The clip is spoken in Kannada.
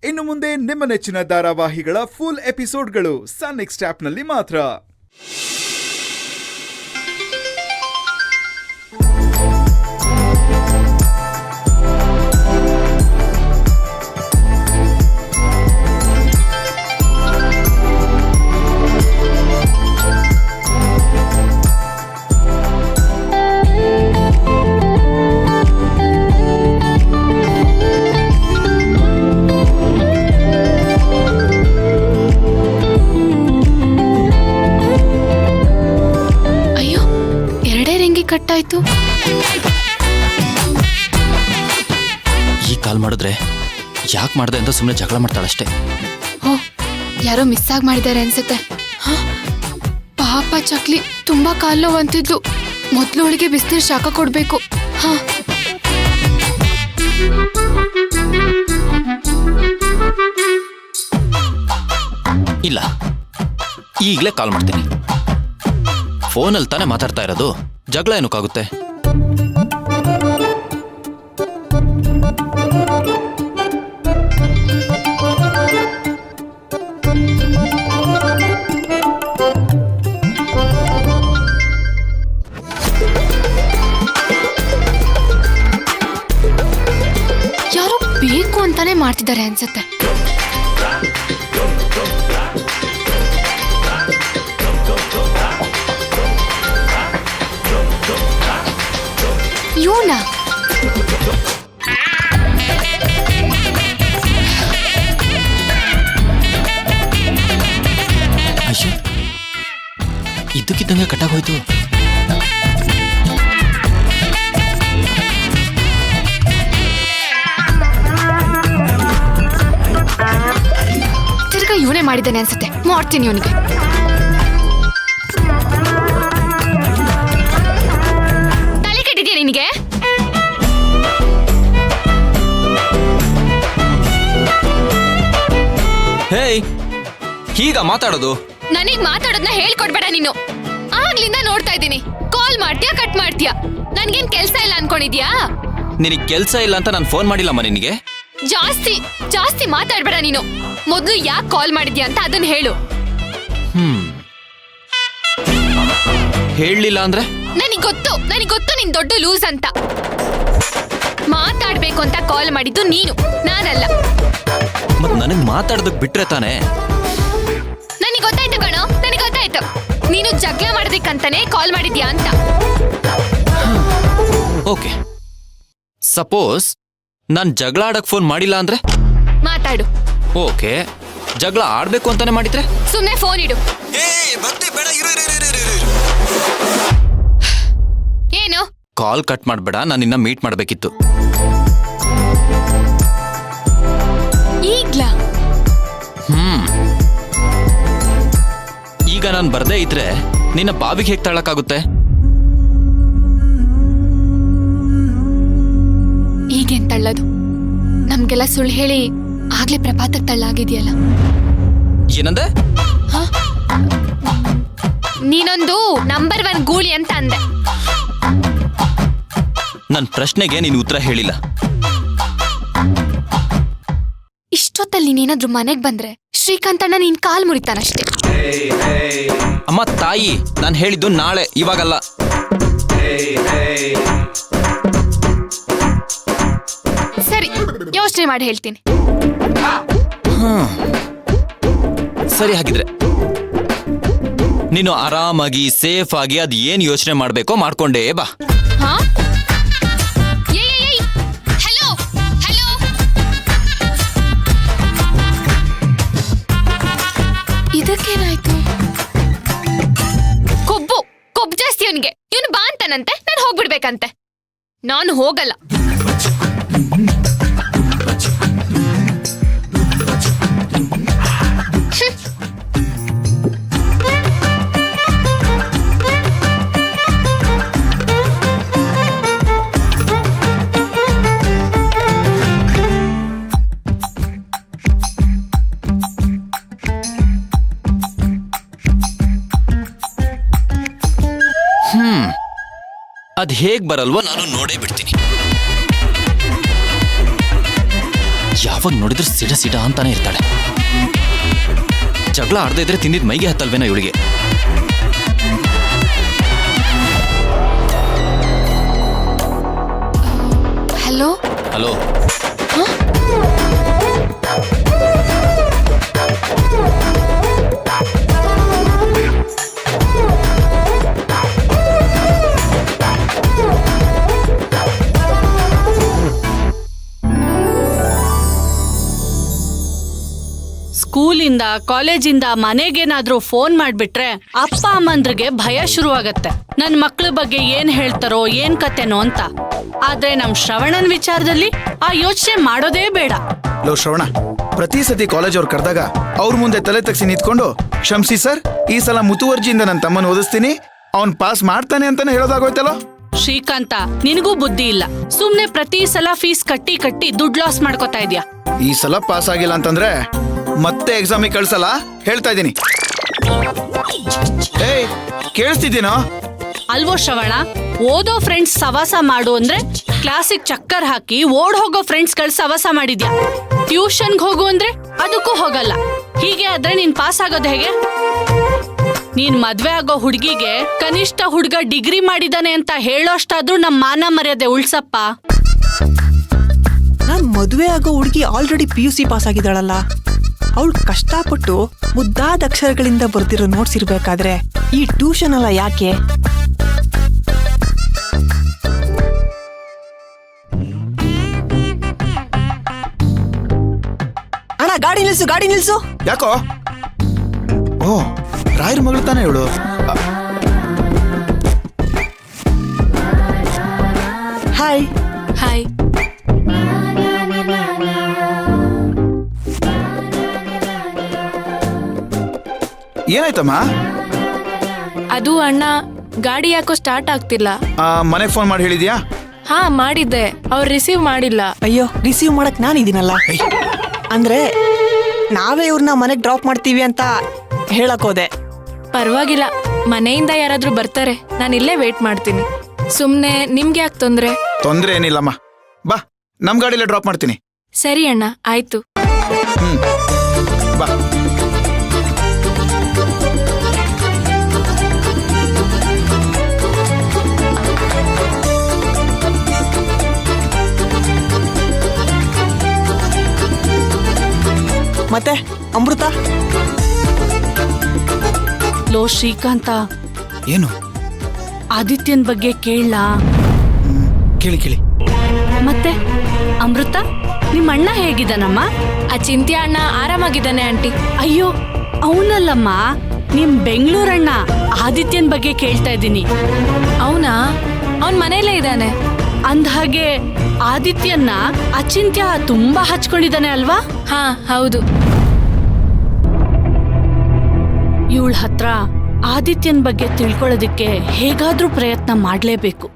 ಇನ್ನು ಮುಂದೆ ನಿಮ್ಮ ನೆಚ್ಚಿನ ಧಾರಾವಾಹಿಗಳ ಫುಲ್ ಎಪಿಸೋಡ್ಗಳು ಸನ್ ನೆಕ್ಸ್ಟ್ ಆಪ್ನಲ್ಲಿ ಮಾತ್ರ. ಕಟ್ಟಾಯ್ತು. ಈ ಕಾಲ್ ಮಾಡಿದ್ರೆ ಯಾಕೆ ಮಾಡ್ದೆ ಅಂತ ಸುಮ್ಮನೆ ಜಗಳ ಮಾಡ್ತಾಳಷ್ಟೇ. ಓ, ಯಾರೋ ಮಿಸ್ ಆಗಿ ಮಾಡಿದ್ದಾರೆ ಅನ್ಸುತ್ತೆ. ಪಾಪ ಚಕ್ಲಿ ತುಂಬಾ ಕಾಲ್ ನೋವು ಅಂತಿದ್ಲು. ಮೊದ್ಲು ಅವಳಿಗೆ ಬಿಸಿನೀರು ಶಾಖ ಕೊಡ್ಬೇಕು. ಇಲ್ಲ, ಈಗಲೇ ಕಾಲ್ ಮಾಡ್ತೀನಿ. ಫೋನಲ್ಲಿ ತಾನೇ ಮಾತಾಡ್ತಾ ಇರೋದು, ಜಗಳ ಏನಕ್ಕಾಗುತ್ತೆ? ಯಾರೋ ಬೇಕು ಅಂತಾನೆ ಮಾಡ್ತಿದ್ದಾರೆ ಅನ್ಸುತ್ತೆ. ಇವನ ಅಯ್ಯೋ, ಇದ್ದಕ್ಕಿದ್ದಂಗೆ ಕಟ್ಟಾಗೋಯ್ತು. ತಿರ್ಗಾ ಇವನೇ ಮಾಡಿದ್ದಾನೆ ಅನ್ಸುತ್ತೆ. ಮಾಡ್ತೀನಿ ಇವನಿಗೆ. ತಲೆ ಕೆಟ್ಟಿದ್ಯಾ ನಿನಗೆ? ಹೇಯ್, ಹೀಗ ಮಾತಾಡೋದು? ನನಗ್ ಮಾತಾಡೋದನ್ನ ಹೇಳ್ಕೊಡ್ಬೇಡ ನೀನು. ಆಗ್ಲಿಂದ ನೋಡ್ತಾ ಇದ್ದೀನಿ. ಕಾಲ್ ಮಾಡ್ತೀಯಾ, ಕಟ್ ಮಾಡ್ತೀಯಾ. ನನ್ಗೇನ್ ಕೆಲ್ಸ ಇಲ್ಲ ಅನ್ಕೊಂಡಿದ್ಯಾ? ನಿನಗೆ ಕೆಲ್ಸ ಇಲ್ಲ ಅಂತ ನಾನು ಫೋನ್ ಮಾಡಿಲ್ಲಮ್ಮ ನಿನಗೆ. ಜಾಸ್ತಿ ಮಾತಾಡ್ಬೇಡ ನೀನು. ಮೊದ್ಲು ಯಾಕೆ ಕಾಲ್ ಮಾಡಿದ್ಯಾ ಅಂತ ಅದನ್ನ ಹೇಳು. ಹೇಳಲಿಲ್ಲ ಅಂದ್ರೆ? ನನಗ್ ಗೊತ್ತು ನೀನ್ ದೊಡ್ಡ ಲೂಸ್ ಅಂತ. ಮಾತಾಡ್ಬೇಕು ಅಂತ ಕಾಲ್ ಮಾಡಿದ್ದು ನೀನು, ನಾನಲ್ಲ. ಮತ್ ನನಗ್ ಮಾತಾಡೋದಕ್ ಬಿಟ್ರೆ ತಾನೆ? ನನಗ್ ಗೊತ್ತಾಯ್ತು ಕಣೋ, ನನಗ್ ಗೊತ್ತಾಯ್ತು. ನೀನು ಜಗಳ ಮಾಡೋದಕ್ಕಂತಾನೆ ಕಾಲ್ ಮಾಡಿದ್ಯಾ ಅಂತ. ಓಕೆ, ಸಪೋಸ್ ನಾನ್ ಜಗಳ ಆಡಕ್ ಫೋನ್ ಮಾಡಿಲ್ಲ ಅಂದ್ರೆ? ಮಾತಾಡು. ಓಕೆ, ಜಗಳ ಆಡ್ಬೇಕು ಅಂತಾನೆ ಮಾಡಿದ್ರೆ? ಸುಮ್ನೆ ಫೋನ್ ಇಡು. ಏನು? ಕಾಲ್ ಕಟ್ ಮಾಡ್ಬೇಡ, ನಾನು ನಿನ್ನ ಮೀಟ್ ಮಾಡ್ಬೇಕಿತ್ತು. ಈಗ್ಲಾ? ಈಗ ನಾನು ಬರ್ದೇ ಇದ್ರೆ ನಿನ್ನ ಬಾವಿಗೆ ಹೇಗೆ ತಳ್ಳಕ್ಕಾಗುತ್ತೆ? ಈಗೇನ್ ತಳ್ಳೋದು? ನಮ್ಗೆಲ್ಲ ಸುಳ್ಳು ಹೇಳಿ ಆಗ್ಲೇ ಪ್ರಪಾತಕ್ಕೆ ತಳ್ಳಾಗಿದೆಯಲ್ಲ. ಏನಂದೆ? ನೀನೊಂದು ನಂಬರ್ 1 ಗೂಳಿ ಅಂತ ಅಂದೆ. ನನ್ನ ಪ್ರಶ್ನೆಗೆ ನೀನು ಉತ್ತರ ಹೇಳಿಲ್ಲ. ಇಷ್ಟೊತ್ತಲ್ಲಿ ನೀನೇನಾದ್ರೂ ಮನೆಗ್ ಬಂದ್ರೆ ಶ್ರೀಕಾಂತಣ್ಣ ನೀನ್ ಕಾಲ್ ಮುರಿತಾನಷ್ಟೇ. ಅಮ್ಮ ತಾಯಿ, ನಾನು ಹೇಳಿದ್ದು ನಾಳೆ, ಇವಾಗಲ್ಲ. ಸರಿ, ಯೋಚನೆ ಮಾಡಿ ಹೇಳ್ತೀನಿ. ಸರಿ, ಹಾಗಿದ್ರೆ ನೀನು ಆರಾಮಾಗಿ ಸೇಫ್ ಆಗಿ ಅದ್ ಏನ್ ಯೋಚನೆ ಮಾಡ್ಬೇಕೋ ಮಾಡ್ಕೊಂಡೇ ಬಾ. ಹಲೋ ಹಲೋ, ಇದಕ್ಕೇನಾಯ್ತು? ಕೊಬ್ಬು ಜಾಸ್ತಿ ಅವನಿಗೆ. ಇವನು ಬಾ ಅಂತಾನಂತೆ, ನಾನು ಹೋಗ್ಬಿಡ್ಬೇಕಂತೆ. ನಾನು ಹೋಗಲ್ಲ. ಅದ್ ಹೇಗ್ ಬರಲ್ವೋ ನಾನು ನೋಡೇ ಬಿಡ್ತೀನಿ. ಯಾವಾಗ ನೋಡಿದ್ರು ಸಿಡ ಸಿಡ ಅಂತಾನೆ ಇರ್ತಾಳೆ. ಜಗಳ ಆಡದೇ ಇದ್ರೆ ತಿಂದಿದ್ ಮೈಗೆ ಹತ್ತಲ್ವೇನೋ ಇವಳಿಗೆ. ಹಲೋ ಹಲೋ, ಸ್ಕೂಲಿಂದ ಕಾಲೇಜಿಂದ ಮನೆಗೇನಾದ್ರೂ ಫೋನ್ ಮಾಡ್ಬಿಟ್ರೆ ಅಪ್ಪ ಅಮ್ಮಂದ್ರಿಗೆ ಭಯ ಶುರುವಾಗತ್ತೆ. ನನ್ ಮಕ್ಳ ಬಗ್ಗೆ ಏನ್ ಹೇಳ್ತಾರೋ ಏನ್ ಕತೆನೋ ಅಂತ. ಆದ್ರೆ ನಮ್ ಶ್ರವಣನ್ ವಿಚಾರದಲ್ಲಿ ಆ ಯೋಚನೆ ಮಾಡೋದೇ ಬೇಡ. ಲೋ ಶ್ರವಣ, ಪ್ರತಿ ಸತಿ ಕಾಲೇಜ್ ಅವ್ರು ಕರೆದಾಗ ಅವ್ರ ಮುಂದೆ ತಲೆ ತಗ್ಸಿ ನಿಂತ್ಕೊಂಡು ಕ್ಷಮಿಸಿ ಸರ್, ಈ ಸಲ ಮುತುವರ್ಜಿಯಿಂದ ನನ್ನ ತಮ್ಮನ ಓದಿಸ್ತೀನಿ, ಅವ್ನ್ ಪಾಸ್ ಮಾಡ್ತಾನೆ ಅಂತಾನೆ ಹೇಳೋದಾಗೋಯ್ತಲ್ಲೋ. ಶ್ರೀಕಾಂತ, ನಿನಗೂ ಬುದ್ಧಿ ಇಲ್ಲ. ಸುಮ್ನೆ ಪ್ರತಿ ಸಲ ಫೀಸ್ ಕಟ್ಟಿ ಕಟ್ಟಿ ದುಡ್ಡು ಲಾಸ್ ಮಾಡ್ಕೋತಾ ಇದ್ಯಾ. ಈ ಸಲ ಪಾಸ್ ಆಗಿಲ್ಲ ಅಂತಂದ್ರೆ ಮತ್ತೆ ಎಕ್ಸಾಮಿಗೆ ಕಳ್ಸಲ್ಲ, ಹೇಳ್ತಾ ಇದ್ದೀನಿ. ಏಯ್, ಕೇಳಿಸ್ತಿದ್ದೀನೋ? ಅಲ್ವೋ ಶ್ರವಣ, ಓದೋ ಫ್ರೆಂಡ್ಸ್ ಸವಾಸ ಮಾಡು ಅಂದ್ರೆ ಕ್ಲಾಸಿಗ್ ಚಕ್ಕರ್ ಹಾಕಿ ಓಡ್ ಹೋಗೋ ಫ್ರೆಂಡ್ಸ್ ಗಳು ಸವಾಸ ಮಾಡಿದ್ಯಾ. ಟ್ಯೂಷನ್ಗೆ ಹೋಗು ಅಂದ್ರೆ ಅದಕ್ಕೂ ಹೋಗಲ್ಲ. ಹೀಗೆ ಆದ್ರೆ ನೀನ್ ಪಾಸ್ ಆಗೋದು ಹೇಗೆ? ನೀನ್ ಮದ್ವೆ ಆಗೋ ಹುಡ್ಗಿಗೆ ಕನಿಷ್ಠ ಹುಡ್ಗ ಡಿಗ್ರಿ ಮಾಡಿದಾನೆ ಅಂತ ಹೇಳೋಷ್ಟಾದ್ರೂ ನಮ್ ಮಾನ ಮರ್ಯಾದೆ ಉಳ್ಸಪ್ಪ. ನಾನ್ ಮದುವೆ ಆಗೋ ಹುಡುಗಿ ಆಲ್ರೆಡಿ PUC ಪಾಸ್ ಆಗಿದ್ದಾಳಲ್ಲ, ಅವಳು ಕಷ್ಟಪಟ್ಟು ಮುದ್ದಾದ ಅಕ್ಷರಗಳಿಂದ ಬರ್ದಿರೋ ನೋಟ್ಸ್ ಇರ್ಬೇಕಾದ್ರೆ ಈ ಟ್ಯೂಷನ್ ಅಲ್ಲ ಯಾಕೆ? ಅಣ್ಣ, ಗಾಡಿ ನಿಲ್ಸು, ಗಾಡಿ ನಿಲ್ಸು. ಯಾಕೋ? ಓ, ರಾಯರ್ ಮಗಳು ತಾನೆ ಇವಳು. ಹಾಯ್. ಹಾಯ್. ಏನಾಯ್ತಮ್ಮ? ಅದು ಅಣ್ಣ, ಗಾಡಿ ಯಾಕೋ ಸ್ಟಾರ್ಟ್ ಆಗ್ತಿಲ್ಲ. ಮನೆಗೆ ಫೋನ್ ಮಾಡಿ ಹೇಳಿದ್ಯಾ? ಹಾ, ಮಾಡಿದ್ದೆ, ಅವ್ರು ರಿಸೀವ್ ಮಾಡಿಲ್ಲ. ಅಯ್ಯೋ, ರಿಸೀವ್ ಮಾಡಕ್ ನಾನಿದ್ದೀನಲ್ಲ. ಅಂದ್ರೆ ನಾವೇ ಇವ್ರನ್ನ ಮನೆಗ್ ಡ್ರಾಪ್ ಮಾಡ್ತೀವಿ ಅಂತ ಹೇಳಕ್ ಹೋದೆ. ಪರವಾಗಿಲ್ಲ, ಮನೆಯಿಂದ ಯಾರಾದ್ರೂ ಬರ್ತಾರೆ, ನಾನು ಇಲ್ಲೇ ವೇಟ್ ಮಾಡ್ತೀನಿ. ಸುಮ್ನೆ ನಿಮ್ಗೆ ಯಾಕೆ ತೊಂದ್ರೆ? ತೊಂದ್ರೆ ಏನಿಲ್ಲಮ್ಮ, ಬಾ, ನಮ್ ಗಾಡಿಲೇ ಡ್ರಾಪ್ ಮಾಡ್ತೀನಿ. ಸರಿ ಅಣ್ಣ, ಆಯ್ತು. ಬಾ. ಮತ್ತೆ ಅಮೃತ? ಲೋ ಶ್ರೀಕಾಂತ, ಏನು? ಆದಿತ್ಯನ್ ಬಗ್ಗೆ ಕೇಳಲಾ? ಕೇಳಿ ಕೇಳಿ. ಮತ್ತೆ ಅಮೃತ, ನಿಮ್ಮ ಅಣ್ಣ ಹೇಗಿದ್ದಾನಮ್ಮ? ಆ ಚಿಂತ್ಯ ಅಣ್ಣ ಆರಾಮಾಗಿದ್ದಾನೆ ಆಂಟಿ. ಅಯ್ಯೋ, ಅವನಲ್ಲಮ್ಮ, ನಿಮ್ ಬೆಂಗಳೂರಣ್ಣ ಆದಿತ್ಯನ್ ಬಗ್ಗೆ ಕೇಳ್ತಾ ಇದ್ದೀನಿ. ಅವನಾ? ಅವನ್ ಮನೇಲೇ ಇದ್ದಾನೆ. ಅಂದ್ಹಾಗೆ ಆದಿತ್ಯನ್ನ ಅಚಿಂತ್ಯ ತುಂಬಾ ಹಚ್ಕೊಂಡಿದ್ದಾನೆ ಅಲ್ವಾ? ಹಾ, ಹೌದು. ಇವಳ ಹತ್ರ ಆದಿತ್ಯನ್ ಬಗ್ಗೆ ತಿಳ್ಕೊಳ್ಳೋದಿಕ್ಕೆ ಹೇಗಾದ್ರೂ ಪ್ರಯತ್ನ ಮಾಡ್ಲೇಬೇಕು.